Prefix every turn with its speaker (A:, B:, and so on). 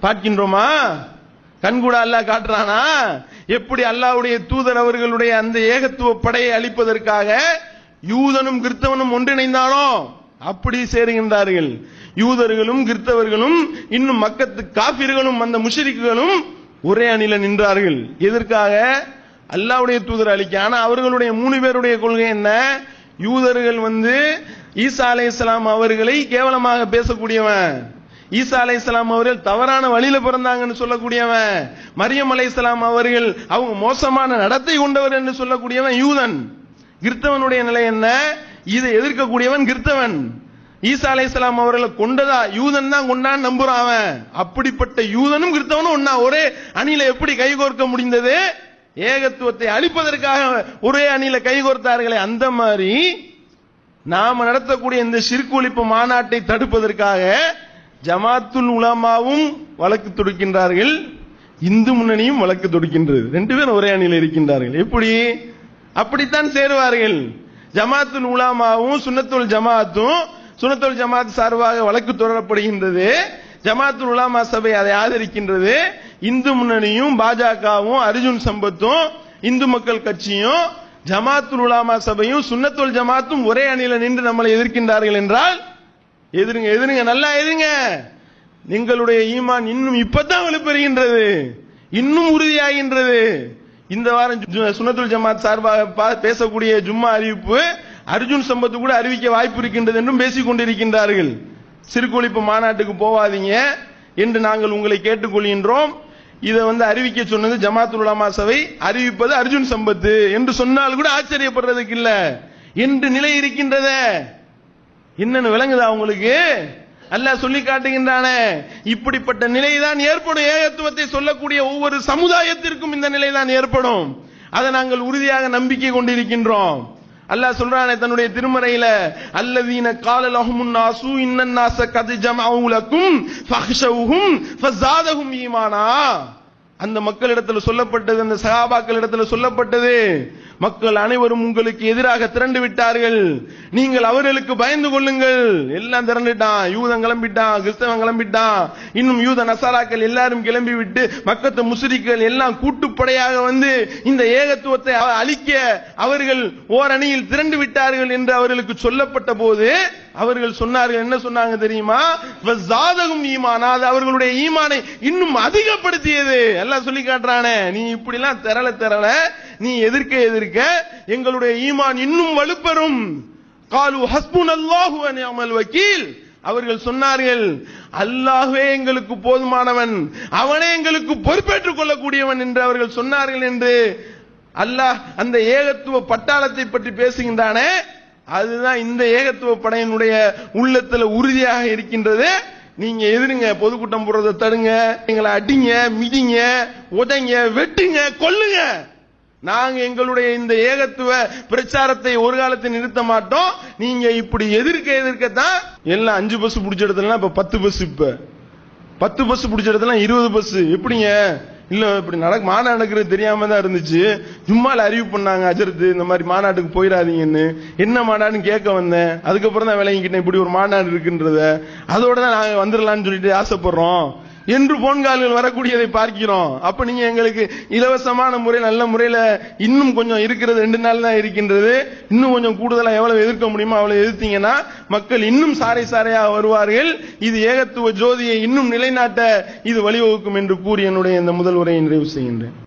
A: பார்க்கின்றோமா? கண்கூட அல்லாஹ் காட்டுறானா? எப்படி அல்லாஹ்வுடைய தூதர் அவர்களுடைய அந்த ஏகத்துவ படையை அளிப்பதற்காக யூதனும் கிறிஸ்தவனும் ஒன்றிணைந்தானோ அப்படி சேருகின்றார்கள். யூதர்களும் கிறிஸ்தவர்களும் இன்னும் மக்கத்து காபிர்களும் அந்த முஷ்ரிக்குகளும் ஒரே அணியில நின்றார்கள். எதற்காக? அல்லாஹ்வுடைய தூதர் அளிக்க. ஆனா அவர்களுடைய 3 பேருடைய கொள்கை என்ன? யூதர்கள் ஈசா அலைஹிஸ்ஸலாம் அவர்களை கேவலமாக பேசக்கூடியவன், ஈசா அலைஹிஸ்ஸலாம் அவர்கள் தவறான வழியில பிறந்தாங்கன்னு சொல்லக்கூடியவன், மரியம் அலைஹிஸ்ஸலாம் அவர்கள் அவங்க மோசமான நடத்தை கொண்டவர் என்று சொல்லக்கூடியவன் யூதன். கிறிஸ்தவனுடைய நிலை என்ன? இதை எதிர்க்கக்கூடியவன் கிறிஸ்தவன். ஈசா அலைஹிஸ்ஸலாம் அவர்களை கொண்டதா யூதன் தான் கொண்டான்னு நம்புறான் அவன். அப்படிப்பட்ட யூதனும் கிறிஸ்தவனும் ஒன்னா ஒரே அணியில எப்படி கைகோர்க்க முடிந்தது? ஏகத்துவத்தை அளிப்பதற்காக ஒரே அணியில கைகோர்த்தார்களே. அந்த மாதிரி நாம நடத்தக்கூடிய இந்த ஷிர்க் ஒழிப்பு மாநாட்டை தடுப்பதற்காக ஜமாத்துல் உலமாவும் வழக்கு தொடுக்கின்றார்கள், இந்து முன்னணியும் வழக்கு தொடுக்கின்றது. 2 பேரும் ஒரே அணியில் இருக்கின்றார்கள். எப்படி? அப்படித்தான் சேருவார்கள். ஜமாத்துல் உலமாவும் சுன்னத்துல் ஜமாத்தும், சுன்னத்துல் ஜமாத் சார்பாக வழக்கு தொடரப்படுகின்றது. ஜமாத்துல் உலமா சபை அதை ஆதரிக்கின்றது. இந்து முன்னணியும் பாஜகவும் அர்ஜுன் சம்பத்தும் இந்து மக்கள் கட்சியும் ஜமாத்துல் உலமா சபையும் சுன்னத்துல் ஜமாத்தும் ஒரே அணியில நின்று நம்மளை எதிர்க்கின்றார்கள் என்றால் எதிருங்க, எதிருங்க, நல்லா எதிருங்க. எங்களுடைய ஈமான் இன்னும் இப்பதான் வலுப்பெறுகின்றது, இன்னும் உறுதியாகின்றது. இந்த வாரம் சுன்னத்துல் ஜமாத் சார்பாக பேசக்கூடிய ஜும்மா அறிவிப்பு அர்ஜுன் சம்பத்து கூட அறிவிக்க வாய்ப்பு இருக்கின்றது என்றும் பேசிக் கொண்டிருக்கின்றார்கள். ஷிர்க் ஒழிப்பு மாநாட்டுக்கு போவாதீங்க என்று நாங்கள் உங்களை கேட்டுக்கொள்கின்றோம். இதை அறிவிக்க சொன்னது ஜமாத்துல் உலமா சபை, அறிவிப்பது அர்ஜுன் சம்பத்து என்று சொன்னால் கூட ஆச்சரியப்படுறதுக்கு இல்ல என்று நிலை இருக்கின்றத. என்னன்னு விளங்குதா உங்களுக்கு? அல்லாஹ் சொல்லி காட்டுகின்றானே. இப்படிப்பட்ட நிலைதான் ஏற்படும். ஏகத்துவத்தை சொல்லக்கூடிய ஒவ்வொரு சமுதாயத்திற்கும் இந்த நிலைதான் ஏற்படும். அதை நாங்கள் உறுதியாக நம்பிக்கை கொண்டிருக்கின்றோம். அல்லாஹ் சொல்றானே தன்னுடைய திருமறையில, அல்லதீன கால லஹுமுன் நாசு இன்னன் நாஸ கத் ஜமஉ லக்கும் ஃபஹ்ஷவுஹும் ஃபஸாதஹும் ஈமானா. அந்த மக்களிடத்துல சொல்லப்பட்டது, அந்த சஹாபாக்களிடத்துல சொல்லப்பட்டது, மக்கள் அனைவரும் உங்களுக்கு எதிராக திரண்டு விட்டார்கள், நீங்கள் அவர்களுக்கு பயந்து கொள்ளுங்கள். எல்லாம் திரண்டுட்டான், யூதன் கிளம்பிட்டான், கிறிஸ்தவன் கிளம்பிட்டான், இன்னும் யூத நசாராக்கள் எல்லாரும் கிளம்பி விட்டு மக்கத்து முஸ்ரிக்குகள் எல்லாம் கூட்டுப்படையாக இந்த ஏகத்துவத்தை அழிக்க அவர்கள் ஓரணியில் திரண்டு விட்டார்கள் என்று அவர்களுக்கு சொல்லப்பட்ட போது அவர்கள் சொன்னார்கள், என்ன சொன்னாங்க தெரியுமா? ஜாதகும் ஈமானா, அது அவர்களுடைய ஈமானை இன்னும் அதிகப்படுத்தியது. எல்லாம் சொல்லி காட்டுறானே, நீ இப்படி எல்லாம் திரள நீ எதிர்க்க எங்களுடைய ஈமான் இன்னும் வலுப்பெறும். காலு ஹஸ்புனல்லாஹு வ நிஅமல் வக்கீல். அவர்கள் சொன்னார்கள், அல்லாஹ்வே எங்களுக்கு போதுமானவன், அவனே எங்களுக்கு பொறுப்பேற்றுக் கொள்ளக்கூடியவன் என்று அவர்கள் சொன்னார்கள் என்று அல்லாஹ் அந்த ஏகத்துவ பட்டாளத்தை பற்றி பேசுகின்றானே. அதுதான் இந்த ஏகத்துவ படையினுடைய உள்ளத்துல உறுதியாக இருக்கின்றது. நீங்க எதிருங்க, பொதுக்கூட்டம் போடுறதை தடுங்க, எங்களை அடிங்க, மிதிங்க, உதைங்க, வெட்டுங்க, கொல்லுங்க. நாங்க எங்களுடைய இந்த ஏகத்துவ பிரச்சாரத்தை ஒரு காலத்தில் நிறுத்த மாட்டோம். நீங்க இப்படி எதிர்க்கத்தான் எல்லாம் 5 பஸ் பிடிச்ச இடத்துல இப்ப 10 பஸ், இப்ப 10 பஸ் பிடிச்ச இடத்துல 20 பஸ். எப்படிங்க? இல்ல இப்படி மாநாடு நடக்கிறது தெரியாம தான் இருந்துச்சு. ஜும்மால அறிவு பண்ணாங்க அஜர்த்து, இந்த மாதிரி மாநாட்டுக்கு போயிடாதீங்கன்னு. என்ன மாநாடுன்னு கேட்க வந்தேன், அதுக்கப்புறம் தான் விளங்கிக்கிட்டேன் இப்படி ஒரு மாநாடு இருக்குன்றத. அதோட தான் நாங்க வந்துடலாம்னு சொல்லிட்டு ஆசைப்படுறோம் என்று போன்கால்கள் வரக்கூடியதை பார்க்கிறோம். அப்ப நீங்க எங்களுக்கு இலவசமான முறை, நல்ல முறையில இன்னும் கொஞ்சம் இருக்கிறது 2 நாள் தான் இருக்கின்றது, இன்னும் கொஞ்சம் கூடுதலா எவ்வளவு எதிர்க்க முடியுமோ அவ்வளவு எதிர்த்தீங்கன்னா மக்கள் இன்னும் சாரையாக வருவார்கள். இது ஏகத்துவ ஜோதியை இன்னும் நிலைநாட்ட இது வழிவகுக்கும் என்று கூறி என்னுடைய இந்த முதல் உரையை நிறைவு செய்கின்றேன்.